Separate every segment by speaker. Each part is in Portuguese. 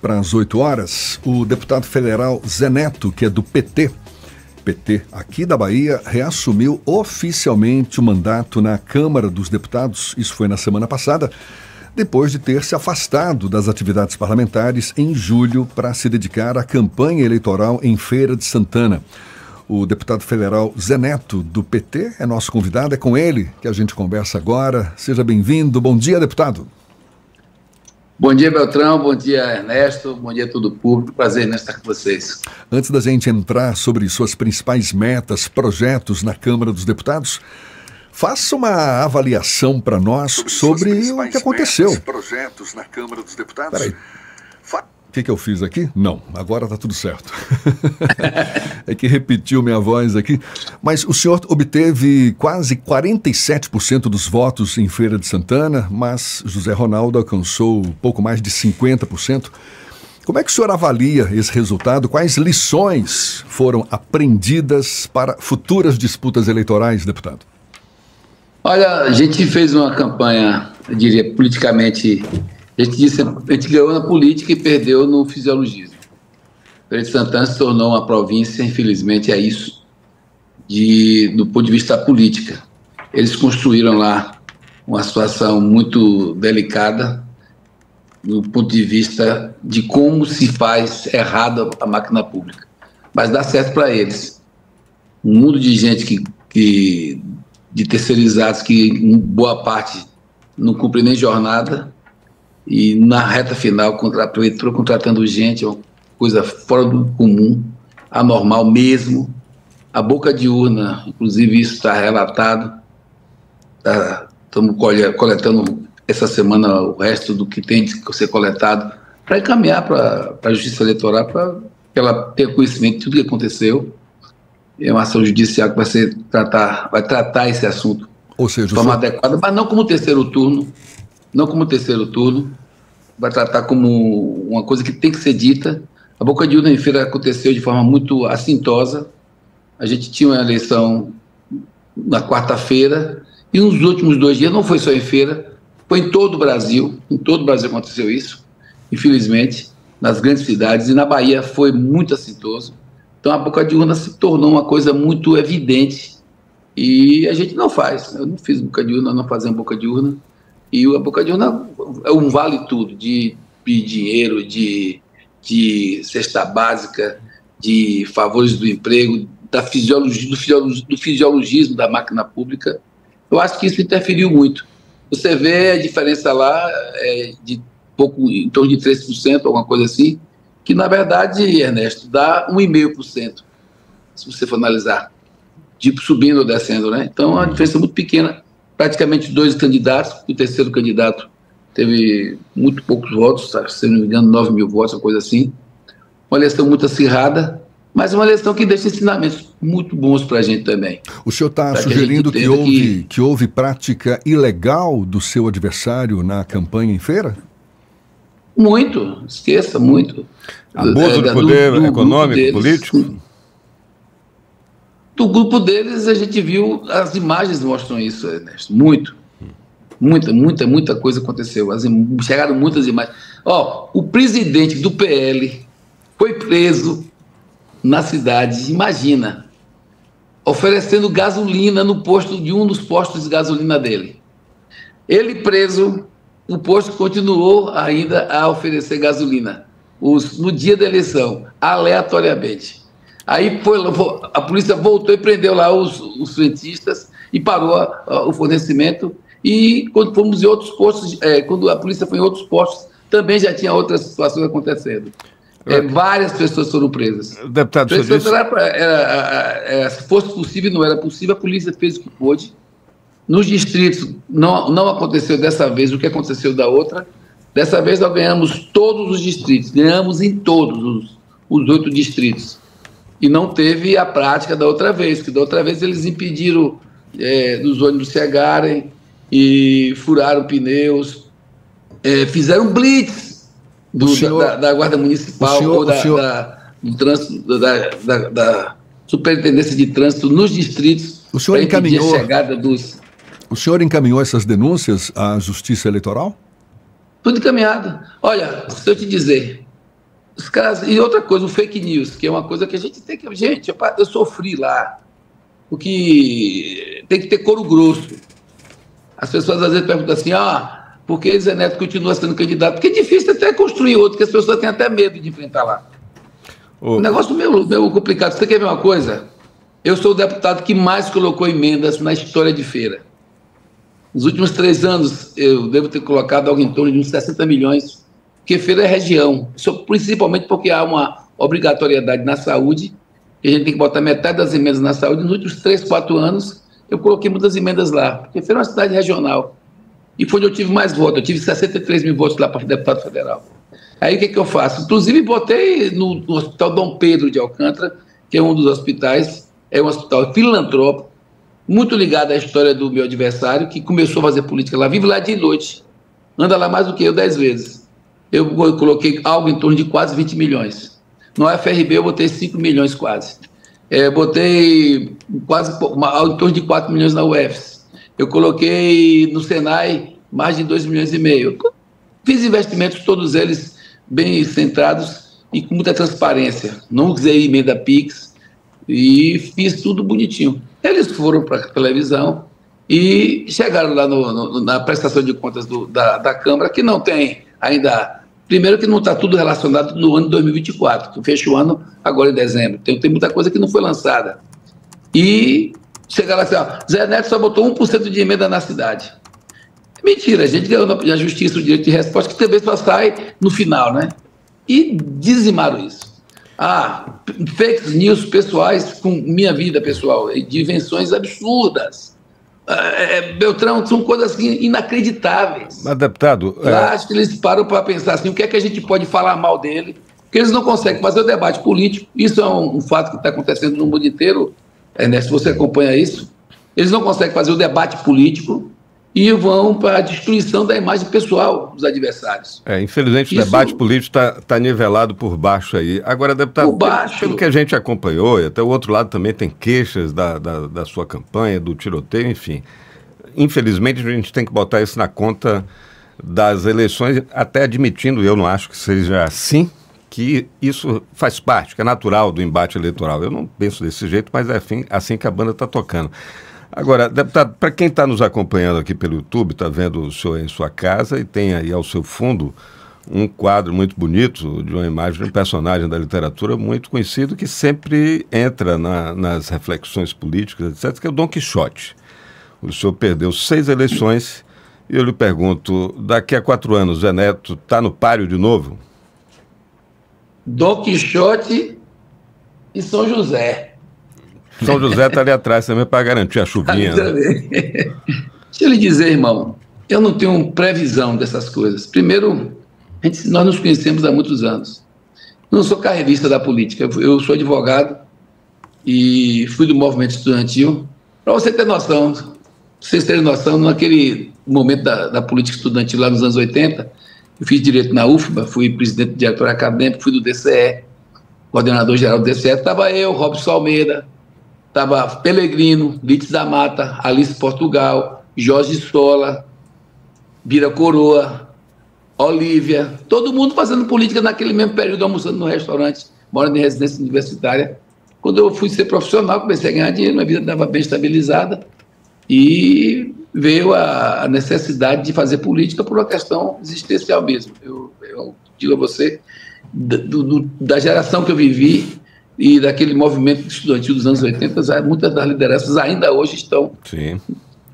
Speaker 1: para as 8 horas, o deputado federal Zé Neto, que é do PT aqui da Bahia, reassumiu oficialmente o mandato na Câmara dos Deputados, isso foi na semana passada, depois de ter se afastado das atividades parlamentares em julho para se dedicar à campanha eleitoral em Feira de Santana. O deputado federal Zé Neto, do PT, é nosso convidado, é com ele que a gente conversa agora. Seja bem-vindo. Bom dia, deputado.
Speaker 2: Bom dia, Beltrão. Bom dia, Ernesto. Bom dia a todo o público. Prazer em estar com vocês.
Speaker 1: Antes da gente entrar sobre suas principais metas, projetos na Câmara dos Deputados, faça uma avaliação para nós sobre o que aconteceu.
Speaker 3: Metas, projetos na Câmara dos Deputados.
Speaker 1: Peraí. O que eu fiz aqui? Não, agora está tudo certo. É que repetiu minha voz aqui. Mas o senhor obteve quase 47% dos votos em Feira de Santana, mas José Ronaldo alcançou pouco mais de 50%. Como é que o senhor avalia esse resultado? Quais lições foram aprendidas para futuras disputas eleitorais, deputado?
Speaker 2: Olha, a gente fez uma campanha, eu diria, politicamente. A gente ganhou na política e perdeu no fisiologismo. Feira de Santana se tornou uma província, infelizmente é isso, do ponto de vista da política. Eles construíram lá uma situação muito delicada do ponto de vista de como se faz errado a máquina pública. Mas dá certo para eles. Um mundo de gente de terceirizados que, em boa parte, não cumpre nem jornada, e na reta final entrou contratando gente, uma coisa fora do comum, anormal mesmo. A boca de urna, inclusive isso está relatado, estamos coletando essa semana o resto do que tem de ser coletado para encaminhar para a Justiça Eleitoral, para que ela tenha conhecimento de tudo que aconteceu. É uma ação judicial que vai tratar esse assunto de forma adequada, mas não como terceiro turno, vai tratar como uma coisa que tem que ser dita. A boca de urna em feira aconteceu de forma muito assintosa. A gente tinha uma eleição na quarta-feira e nos últimos 2 dias, não foi só em feira, foi em todo o Brasil aconteceu isso, infelizmente, nas grandes cidades, e na Bahia foi muito assintoso. Então a boca de urna se tornou uma coisa muito evidente e a gente não faz. Eu não fiz boca de urna, não fazemos boca de urna. E a boca de urna é um vale tudo, de dinheiro, de cesta básica, de favores do emprego, do fisiologismo da máquina pública. Eu acho que isso interferiu muito. Você vê a diferença lá de pouco, em torno de 3%, alguma coisa assim, que na verdade, Ernesto, dá 1,5%, se você for analisar, subindo ou descendo, né? Então a diferença é muito pequena. Praticamente 2 candidatos, o terceiro candidato teve muito poucos votos, se não me engano 9 mil votos, uma coisa assim. Uma eleição muito acirrada, mas uma eleição que deixa ensinamentos muito bons para a gente também.
Speaker 1: O senhor está sugerindo que houve prática ilegal do seu adversário na campanha em feira?
Speaker 2: Muito, esqueça, muito.
Speaker 4: Abuso do poder econômico, político?
Speaker 2: Do grupo deles, a gente viu, as imagens mostram isso, Ernesto, muita coisa aconteceu, chegaram muitas imagens. O presidente do PL foi preso na cidade, imagina, oferecendo gasolina no posto de um dos postos de gasolina dele. Ele preso, o posto continuou ainda a oferecer gasolina, no dia da eleição, aleatoriamente. Aí a polícia voltou e prendeu lá os frentistas e parou o fornecimento. E quando fomos em outros postos, quando a polícia foi em outros postos, também já tinha outras situações acontecendo. Várias pessoas foram presas.
Speaker 4: Deputado,
Speaker 2: se fosse possível, não era possível, a polícia fez o que pôde. Nos distritos, não aconteceu dessa vez o que aconteceu da outra. Dessa vez nós ganhamos todos os distritos, ganhamos em todos os 8 distritos. E não teve a prática da outra vez, porque da outra vez eles impediram dos ônibus chegarem e furaram pneus, fizeram blitz da Guarda Municipal do trânsito, da Superintendência de Trânsito nos distritos.
Speaker 1: O senhor encaminhou
Speaker 2: a chegada dos...
Speaker 1: O senhor encaminhou essas denúncias à Justiça Eleitoral?
Speaker 2: Tudo encaminhado. Olha, se eu te dizer, Os caras, e outra coisa, o fake news, que é uma coisa que a gente tem que... Gente, eu sofri lá, porque tem que ter couro grosso. As pessoas às vezes perguntam assim, por que Zé Neto continua sendo candidato? Porque é difícil até construir outro, que as pessoas têm até medo de enfrentar lá. O negócio meio complicado. Você quer ver uma coisa? Eu sou o deputado que mais colocou emendas na história de feira. Nos últimos 3 anos, eu devo ter colocado algo em torno de uns 60 milhões, porque feira é região, principalmente porque há uma obrigatoriedade na saúde, que a gente tem que botar metade das emendas na saúde. Nos últimos 3, 4 anos, eu coloquei muitas emendas lá, porque feira é uma cidade regional. E foi onde eu tive mais votos, eu tive 63 mil votos lá para deputado federal. Aí o que eu faço? Inclusive, botei no Hospital Dom Pedro de Alcântara, que é um dos hospitais, é um hospital filantrópico, muito ligado à história do meu adversário, que começou a fazer política lá, vive lá de noite, anda lá mais do que eu 10 vezes. Eu coloquei algo em torno de quase 20 milhões. No UFRB eu botei 5 milhões quase. Botei quase em torno de 4 milhões na UFS. Eu coloquei no Senai mais de 2 milhões e meio. Fiz investimentos, todos eles bem centrados e com muita transparência. Não usei emenda PIX e fiz tudo bonitinho. Eles foram para a televisão e chegaram lá na prestação de contas da Câmara, que não tem ainda... Primeiro que não está tudo relacionado no ano de 2024, que fecha o ano agora em dezembro. Tem muita coisa que não foi lançada. E chegaram assim, Zé Neto só botou 1% de emenda na cidade. Mentira, a gente ganhou na justiça o direito de resposta, que também só sai no final, né? E dizimaram isso. Fake news pessoais com minha vida pessoal, de invenções absurdas. Beltrão, são coisas assim, inacreditáveis.
Speaker 4: Mas, deputado...
Speaker 2: Acho que eles param para pensar assim, o que é que a gente pode falar mal dele, porque eles não conseguem fazer o debate político. Isso é um fato que está acontecendo no mundo inteiro, Ernesto, você acompanha isso. Eles não conseguem fazer o debate político e vão para a destruição da imagem pessoal dos adversários.
Speaker 4: Infelizmente o debate político está nivelado por baixo aí. Agora, deputado, pelo que a gente acompanhou, e até o outro lado também tem queixas da sua campanha, do tiroteio, enfim. Infelizmente a gente tem que botar isso na conta das eleições, até admitindo, eu não acho que seja assim, que isso faz parte, que é natural do embate eleitoral. Eu não penso desse jeito, mas é assim que a banda está tocando. Agora, deputado, para quem está nos acompanhando aqui pelo YouTube, está vendo o senhor em sua casa e tem aí ao seu fundo um quadro muito bonito de uma imagem de um personagem da literatura muito conhecido que sempre entra nas reflexões políticas, etc., que é o Dom Quixote. O senhor perdeu 6 eleições e eu lhe pergunto, daqui a 4 anos, Zé Neto está no páreo de novo?
Speaker 2: Dom Quixote e São José.
Speaker 4: São José está ali atrás também para garantir a chuvinha. Né?
Speaker 2: Deixa eu lhe dizer, irmão, eu não tenho previsão dessas coisas. Primeiro, nós nos conhecemos há muitos anos. Eu não sou carreirista da política, eu sou advogado e fui do movimento estudantil. Para você ter noção, vocês terem noção, naquele momento da política estudantil lá nos anos 80, eu fiz direito na UFBA, fui presidente do diretor acadêmico, fui do DCE, coordenador geral do DCE, estava eu, Robson Almeida, estava Pelegrino, Lites da Mata, Alice Portugal, Jorge Sola, Bira Coroa, Olívia, todo mundo fazendo política naquele mesmo período, almoçando no restaurante, morando em residência universitária. Quando eu fui ser profissional, comecei a ganhar dinheiro, minha vida estava bem estabilizada e veio a necessidade de fazer política por uma questão existencial mesmo. Eu digo a você, da geração que eu vivi, e daquele movimento estudantil dos anos 80, muitas das lideranças ainda hoje estão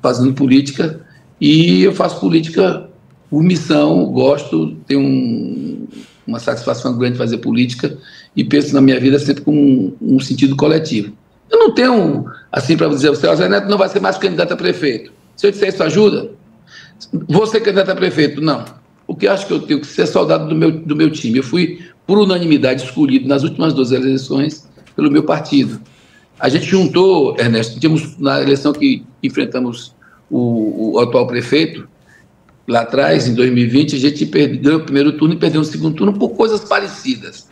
Speaker 2: fazendo política, e eu faço política por missão, gosto, tenho uma satisfação grande de fazer política, e penso na minha vida sempre com um sentido coletivo. Eu não tenho, assim, para dizer, o Zé Neto não vai ser mais candidato a prefeito. Se eu disser isso, ajuda? Vou ser candidato a prefeito? Não. O que eu acho que eu tenho que ser soldado do meu time. Eu fui, por unanimidade, escolhido nas últimas 2 eleições pelo meu partido. A gente juntou, Ernesto, tínhamos na eleição que enfrentamos o atual prefeito, lá atrás, em 2020, a gente ganhou o primeiro turno e perdeu o segundo turno por coisas parecidas.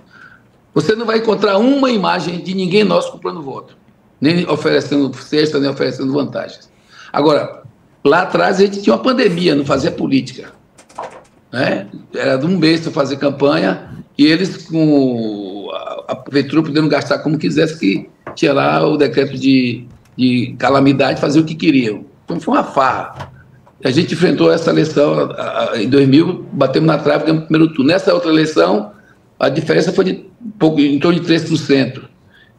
Speaker 2: Você não vai encontrar uma imagem de ninguém nosso comprando voto, nem oferecendo cesta, nem oferecendo vantagens. Agora, lá atrás a gente tinha uma pandemia, não fazia política. Né? Era de um mês para fazer campanha e eles, com a prefeitura podendo gastar como quisesse, que tinha lá o decreto de calamidade, fazer o que queriam. Então foi uma farra. A gente enfrentou essa eleição em 2000, batemos na trave, ganhamos o primeiro turno. Nessa outra eleição, a diferença foi de em torno de 3%.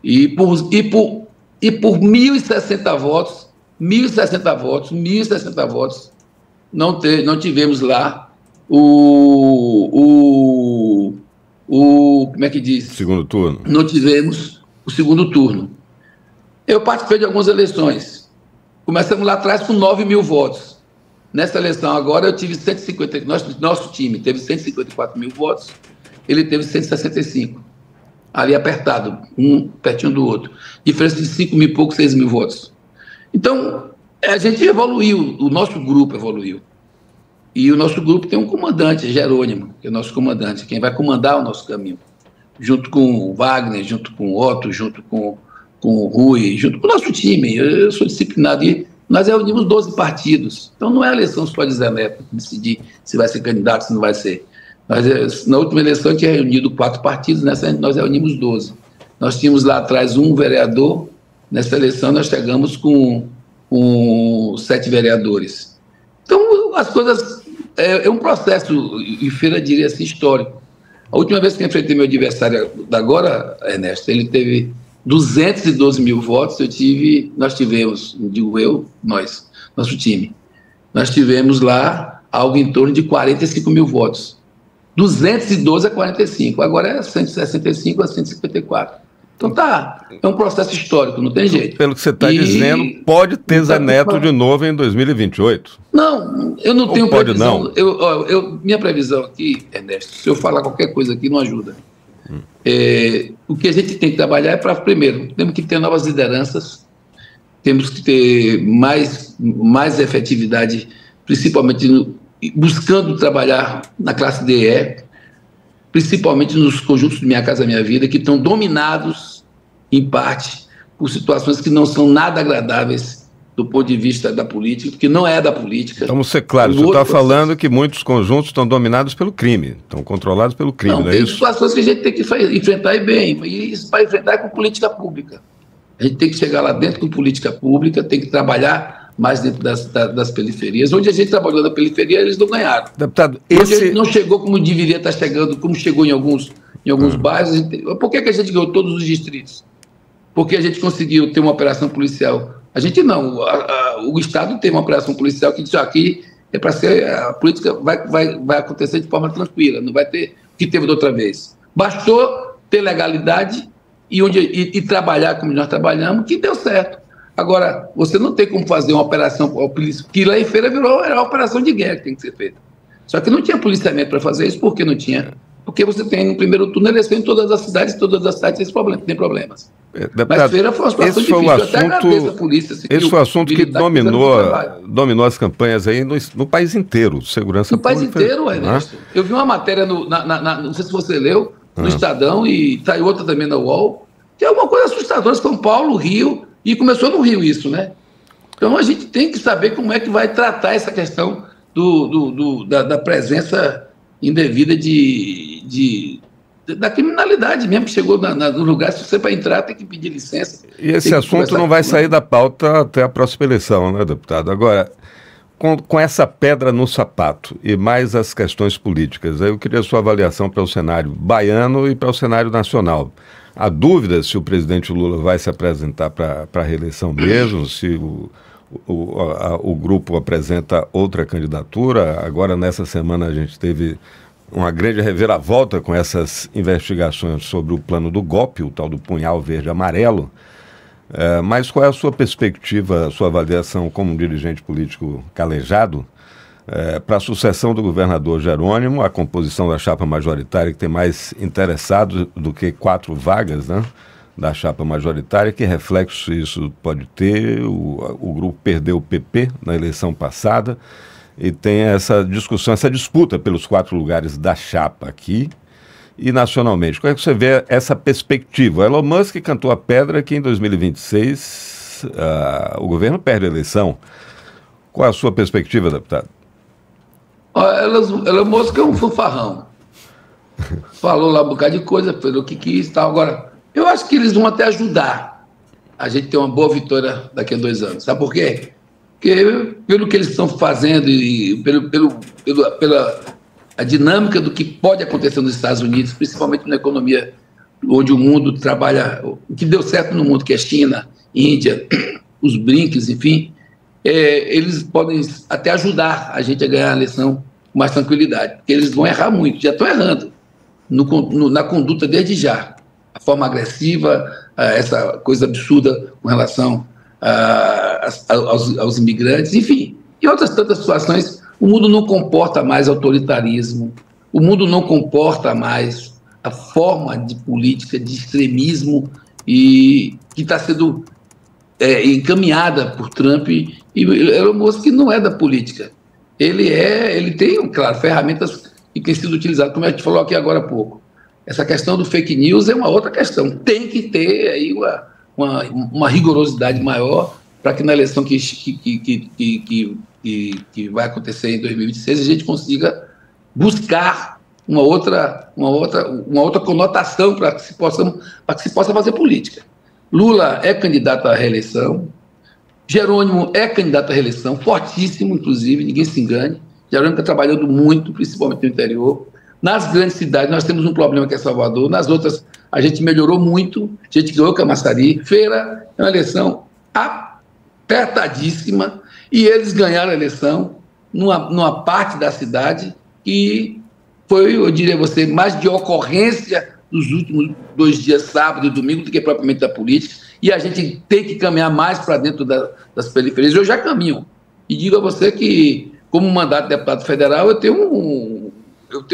Speaker 2: E por 1.060 votos, 1.060 votos, não tivemos lá como é que diz?
Speaker 4: Segundo turno.
Speaker 2: Não tivemos o segundo turno. Eu participei de algumas eleições. Começamos lá atrás com 9.000 votos. Nessa eleição agora eu tive 150, nosso time teve 154.000 votos, ele teve 165. Ali apertado, um pertinho do outro. Diferença de 5.000 e pouco, 6.000 votos. Então, a gente evoluiu, o nosso grupo evoluiu. E o nosso grupo tem um comandante, Jerônimo, que é o nosso comandante, quem vai comandar o nosso caminho. Junto com o Wagner, junto com o Otto, junto com o Rui, junto com o nosso time. Eu sou disciplinado e nós reunimos 12 partidos. Então não é a eleição só de Zé Neto decidir se vai ser candidato, se não vai ser. Na última eleição tinha reunido 4 partidos, nessa nós reunimos 12. Nós tínhamos lá atrás um vereador, nessa eleição nós chegamos com 7 vereadores. Então as coisas, é um processo, em feira diria assim, histórico. A última vez que eu enfrentei meu adversário agora, Ernesto, ele teve 212.000 votos, nós tivemos, não digo eu, nosso time, nós tivemos lá algo em torno de 45.000 votos. 212 a 45, agora é 165 a 154. Então é um processo histórico, não tem jeito.
Speaker 4: Pelo que você está dizendo, pode ter Zé Neto de novo em 2028?
Speaker 2: Não, eu não tenho previsão. Não? Minha previsão aqui, Ernesto, se eu falar qualquer coisa aqui, não ajuda. O que a gente tem que trabalhar é para, primeiro, temos que ter novas lideranças, temos que ter mais efetividade, principalmente buscando trabalhar na classe DE, principalmente nos conjuntos do Minha Casa Minha Vida, que estão dominados, em parte, por situações que não são nada agradáveis do ponto de vista da política, porque não é da política.
Speaker 4: Vamos ser claros, você está falando que muitos conjuntos estão dominados pelo crime, estão controlados pelo crime, não é isso?
Speaker 2: Tem situações que a gente tem que enfrentar e bem, e isso para enfrentar é com política pública. A gente tem que chegar lá dentro com política pública, tem que trabalhar mais dentro das periferias. Onde a gente trabalhou na periferia, eles não ganharam.
Speaker 4: Deputado,
Speaker 2: esse não chegou como deveria estar chegando, como chegou em alguns bairros. Por que a gente ganhou todos os distritos? Porque a gente conseguiu ter uma operação policial. A gente não, o Estado tem uma operação policial que diz aqui é para ser, a política vai acontecer de forma tranquila, não vai ter o que teve da outra vez. Bastou ter legalidade e trabalhar como nós trabalhamos, que deu certo. Agora, você não tem como fazer uma operação, que lá em Feira era uma operação de guerra que tem que ser feita. Só que não tinha policiamento para fazer isso, por que não tinha? Porque você tem no primeiro turno eleição em todas as cidades tem problemas.
Speaker 4: Deputado,
Speaker 2: mas Feira foi uma situação difícil. Eu até agradeço a polícia.
Speaker 4: Esse foi o assunto que dominou as campanhas aí no país inteiro, segurança pública.
Speaker 2: No país inteiro, Ernesto. Eu vi uma matéria, não sei se você leu, no Estadão, e tá outra também na UOL, que é uma coisa assustadora, São Paulo, Rio, e começou no Rio isso, né? Então a gente tem que saber como é que vai tratar essa questão da presença indevida da criminalidade mesmo, que chegou no lugar. Se você para entrar tem que pedir licença.
Speaker 4: E esse assunto não vai sair da pauta até a próxima eleição, né, deputado? Agora, com essa pedra no sapato e mais as questões políticas, eu queria a sua avaliação para o cenário baiano e para o cenário nacional. Há dúvida se o presidente Lula vai se apresentar para a reeleição mesmo, se o grupo apresenta outra candidatura. Agora, nessa semana, a gente teve uma grande reviravolta com essas investigações sobre o plano do golpe, o tal do punhal verde-amarelo. Mas qual é a sua perspectiva, a sua avaliação como um dirigente político calejado para a sucessão do governador Jerônimo, a composição da chapa majoritária, que tem mais interessados do que 4 vagas, né, da chapa majoritária? Que reflexo isso pode ter? O grupo perdeu o PP na eleição passada e tem essa discussão, essa disputa pelos 4 lugares da chapa aqui e nacionalmente. Como é que você vê essa perspectiva? Elon Musk cantou a pedra que em 2026 o governo perde a eleição. Qual é a sua perspectiva, deputado?
Speaker 2: Elon Musk é um fanfarrão. falou lá um bocado de coisa, falou o que quis e tal. Agora, eu acho que eles vão até ajudar a gente ter uma boa vitória daqui a 2 anos. Sabe por quê? Porque pelo que eles estão fazendo e pela a dinâmica do que pode acontecer nos Estados Unidos, principalmente na economia onde o mundo trabalha, o que deu certo no mundo, que é China, Índia, os BRICS, enfim, eles podem até ajudar a gente a ganhar a eleição com mais tranquilidade, porque eles vão errar muito, já estão errando na conduta desde já. A forma agressiva, essa coisa absurda com relação aos imigrantes, enfim, e outras tantas situações. O mundo não comporta mais autoritarismo, o mundo não comporta mais a forma de política de extremismo e que está sendo encaminhada por Trump e Elon Musk, que não é da política. Ele tem, claro, ferramentas que têm sido utilizadas, como a gente falou aqui agora há pouco. Essa questão do fake news é uma outra questão. Tem que ter aí uma rigorosidade maior para que na eleição que vai acontecer em 2026 a gente consiga buscar uma outra conotação para que se possa fazer política. Lula é candidato à reeleição, Jerônimo é candidato à reeleição, fortíssimo, inclusive, ninguém se engane. Jerônimo está trabalhando muito, principalmente no interior. Nas grandes cidades nós temos um problema que é Salvador, nas outras a gente melhorou muito, a gente ganhou Camaçari. Feira é uma eleição apertadíssima e eles ganharam a eleição numa parte da cidade que foi, eu diria a você, mais de ocorrência dos últimos 2 dias, sábado e domingo, do que propriamente da política, e a gente tem que caminhar mais para dentro das periferias. Eu já caminho, e digo a você que, como mandato de deputado federal, eu tenho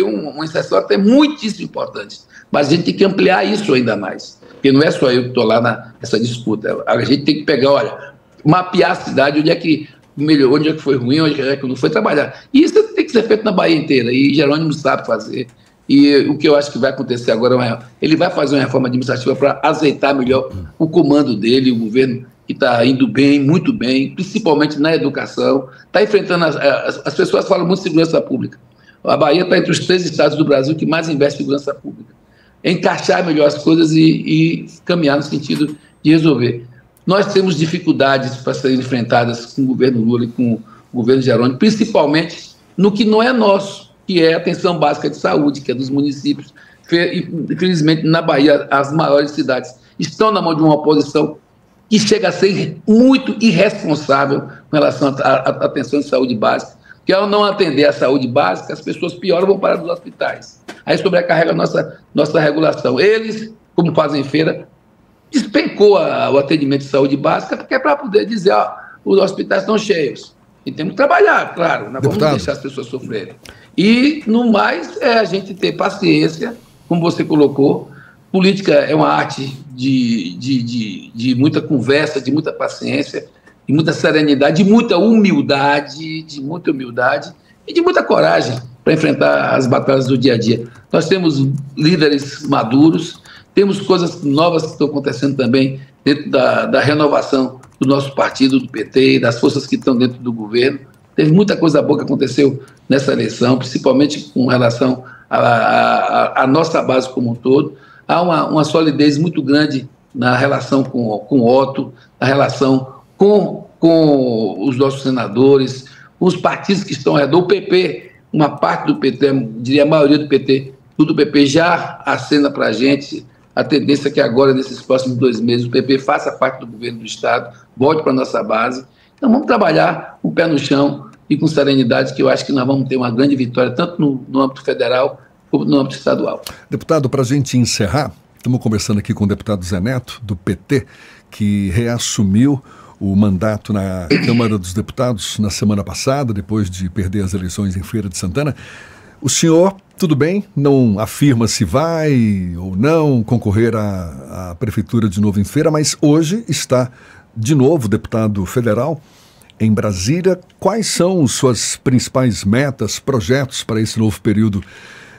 Speaker 2: uma inserção até muitíssimo importante, mas a gente tem que ampliar isso ainda mais, porque não é só eu que estou lá nessa disputa, a gente tem que pegar, mapear a cidade, onde é que melhorou, onde é que foi ruim, onde é que não foi, trabalhar. E isso tem que ser feito na Bahia inteira, e Jerônimo sabe fazer. E o que eu acho que vai acontecer agora, ele vai fazer uma reforma administrativa para azeitar melhor o comando dele, o governo que está indo bem, muito bem, principalmente na educação, está enfrentando, as pessoas falam muito de segurança pública. A Bahia está entre os 3 estados do Brasil que mais investe em segurança pública. Encaixar melhor as coisas e caminhar no sentido de resolver. Nós temos dificuldades para serem enfrentadas com o governo Lula e com o governo Jerônimo, principalmente no que não é nosso, que é a atenção básica de saúde, que é dos municípios. Infelizmente, na Bahia, as maiores cidades estão na mão de uma oposição que chega a ser muito irresponsável com relação à atenção de saúde básica, que ao não atender a saúde básica, as pessoas piores vão parar nos hospitais. Aí sobrecarrega a nossa regulação. Eles, como fazem feira, despencou o atendimento de saúde básica, porque é para poder dizer, os hospitais estão cheios. E temos que trabalhar, claro, não vamos deixar as pessoas sofrerem. E, no mais, é a gente ter paciência, como você colocou. Política é uma arte de muita conversa, de muita paciência, de muita serenidade, de muita humildade e de muita coragem para enfrentar as batalhas do dia a dia. Nós temos líderes maduros, temos coisas novas que estão acontecendo também dentro da renovação do nosso partido, do PT, e das forças que estão dentro do governo. Teve muita coisa boa que aconteceu nessa eleição, principalmente com relação à nossa base como um todo. Há uma solidez muito grande na relação com o Otto, na relação com os nossos senadores, com os partidos que estão ao redor. O PP, uma parte do PT, diria a maioria do PT, tudo o PP já acena para a gente. A tendência é que agora, nesses próximos 2 meses, o PP faça parte do governo do Estado, volte para a nossa base. Então vamos trabalhar com o pé no chão e com serenidade, que eu acho que nós vamos ter uma grande vitória, tanto no âmbito federal como no âmbito estadual.
Speaker 1: Deputado, para a gente encerrar, estamos conversando aqui com o deputado Zé Neto, do PT, que reassumiu o mandato na Câmara dos Deputados na semana passada, depois de perder as eleições em Feira de Santana. O senhor, tudo bem, não afirma se vai ou não concorrer à Prefeitura de novo em Feira, mas hoje está de novo deputado federal em Brasília. Quais são suas principais metas, projetos para esse novo período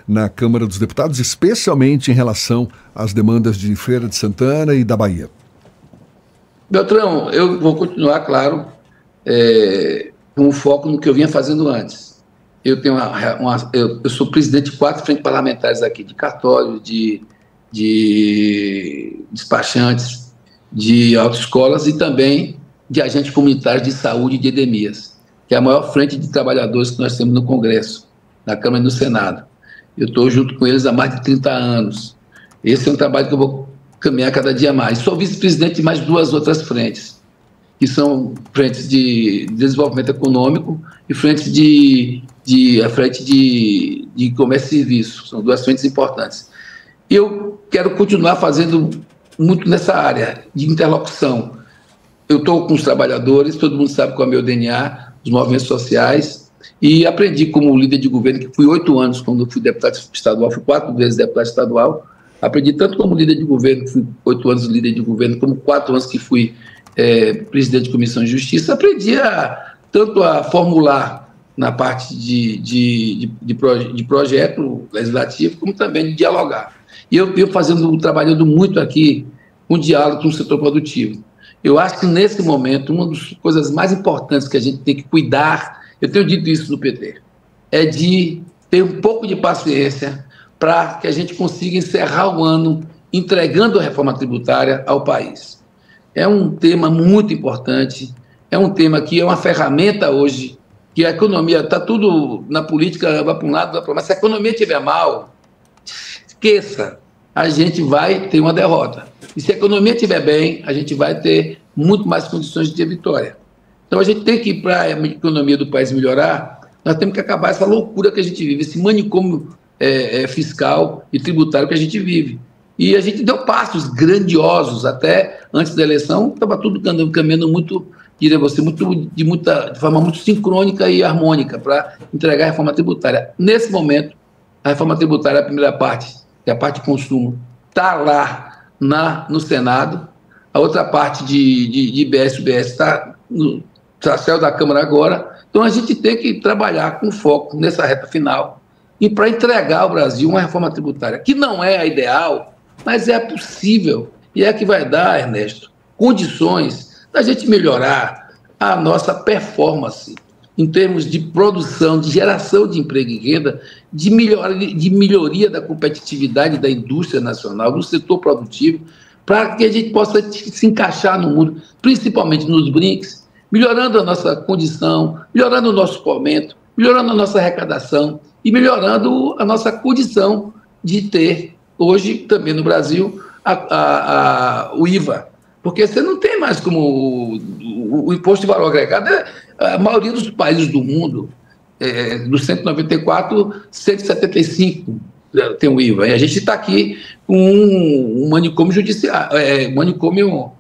Speaker 1: na Câmara dos Deputados, especialmente em relação às demandas de Feira de Santana e da Bahia?
Speaker 2: Beltrão, eu vou continuar, claro, com foco no que eu vinha fazendo antes. eu tenho eu sou presidente de 4 frentes parlamentares aqui, de cartórios, de despachantes, de autoescolas e também de agentes comunitários de saúde e de endemias, que é a maior frente de trabalhadores que nós temos no Congresso, na Câmara e no Senado. Eu estou junto com eles há mais de 30 anos. Esse é um trabalho que eu vou caminhar cada dia mais. Sou vice-presidente de mais 2 outras frentes, que são frentes de desenvolvimento econômico e frentes a frente de comércio e serviço. São 2 frentes importantes. Eu quero continuar fazendo muito nessa área de interlocução. Eu estou com os trabalhadores, todo mundo sabe qual é o meu DNA, os movimentos sociais, e aprendi como líder de governo, que fui 8 anos quando fui deputado estadual, fui 4 vezes deputado estadual, aprendi tanto como líder de governo, que fui 8 anos líder de governo, como 4 anos que fui presidente de Comissão de Justiça, aprendi tanto a formular na parte de projeto legislativo, como também de dialogar. E eu venho trabalhando muito aqui com diálogo com o setor produtivo. Eu acho que, nesse momento, uma das coisas mais importantes que a gente tem que cuidar, eu tenho dito isso no PT, é de ter um pouco de paciência para que a gente consiga encerrar o ano entregando a reforma tributária ao país. É um tema muito importante, é um tema que é uma ferramenta hoje, que a economia, está tudo na política, vai para um lado, vai para o outro, mas se a economia estiver mal, esqueça, a gente vai ter uma derrota. E se a economia estiver bem, a gente vai ter muito mais condições de ter vitória. Então a gente tem que ir para a economia do país melhorar, nós temos que acabar essa loucura que a gente vive, esse manicômio fiscal e tributário que a gente vive. E a gente deu passos grandiosos, até antes da eleição, estava tudo caminhando muito, diria você, de forma muito sincrônica e harmônica para entregar a reforma tributária. Nesse momento, a reforma tributária, a primeira parte, que é a parte de consumo, está lá no Senado, a outra parte de IBS e UBS saiu da Câmara agora, então a gente tem que trabalhar com foco nessa reta final e para entregar ao Brasil uma reforma tributária, que não é a ideal, mas é possível, e é a que vai dar, Ernesto, condições da gente melhorar a nossa performance em termos de produção, de geração de emprego e renda, de melhoria da competitividade da indústria nacional, do setor produtivo, para que a gente possa se encaixar no mundo, principalmente nos BRICS, melhorando a nossa condição, melhorando o nosso fomento, melhorando a nossa arrecadação e melhorando a nossa condição de ter, hoje, também no Brasil, o IVA. Porque você não tem mais como o imposto de valor agregado. A maioria dos países do mundo, dos 194, 175 tem o IVA. E a gente está aqui com um manicômio judiciário, manicômio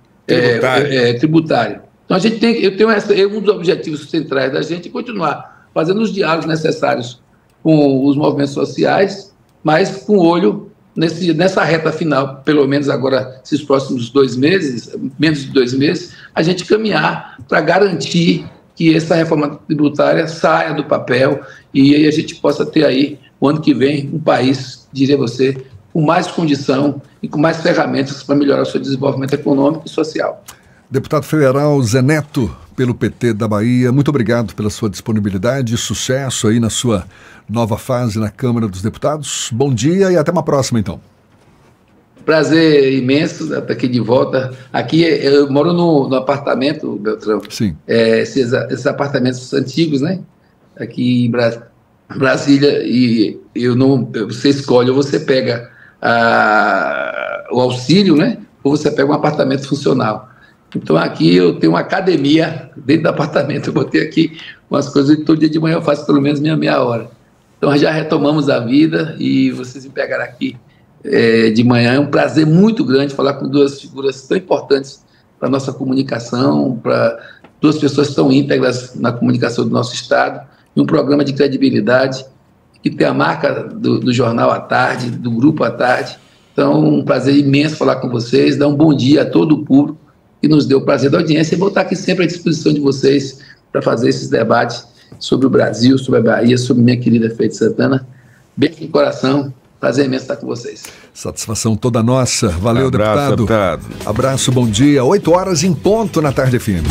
Speaker 2: tributário. Então, um dos objetivos centrais da gente é continuar fazendo os diálogos necessários com os movimentos sociais, mas com olho nessa reta final, pelo menos agora, esses próximos 2 meses, menos de 2 meses, a gente caminhar para garantir que essa reforma tributária saia do papel e aí a gente possa ter aí, o ano que vem, um país, diria você, com mais condição e com mais ferramentas para melhorar o seu desenvolvimento econômico e social.
Speaker 1: Deputado federal Zé Neto, pelo PT da Bahia, muito obrigado pela sua disponibilidade e sucesso aí na sua nova fase na Câmara dos Deputados. Bom dia e até uma próxima, então.
Speaker 2: Prazer imenso estar aqui de volta. Aqui eu moro no apartamento, Beltrão.
Speaker 1: Sim.
Speaker 2: Esses apartamentos antigos, né? Aqui em Brasília, e você escolhe, ou você pega o auxílio, né? Ou você pega um apartamento funcional. Então aqui eu tenho uma academia dentro do apartamento, eu botei aqui umas coisas que todo dia de manhã eu faço pelo menos meia hora. Então já retomamos a vida e vocês me pegaram aqui de manhã. É um prazer muito grande falar com 2 figuras tão importantes para a nossa comunicação, para 2 pessoas tão íntegras na comunicação do nosso Estado, e um programa de credibilidade que tem a marca do Jornal à Tarde, do Grupo à Tarde. Então, um prazer imenso falar com vocês, dar um bom dia a todo o público que nos deu o prazer da audiência e vou estar aqui sempre à disposição de vocês para fazer esses debates sobre o Brasil, sobre a Bahia, sobre minha querida Feira de Santana. Beijo no coração, prazer imenso estar com vocês.
Speaker 1: Satisfação toda nossa. Valeu, deputado. Abraço, bom dia. 8 horas em ponto na Tarde FM.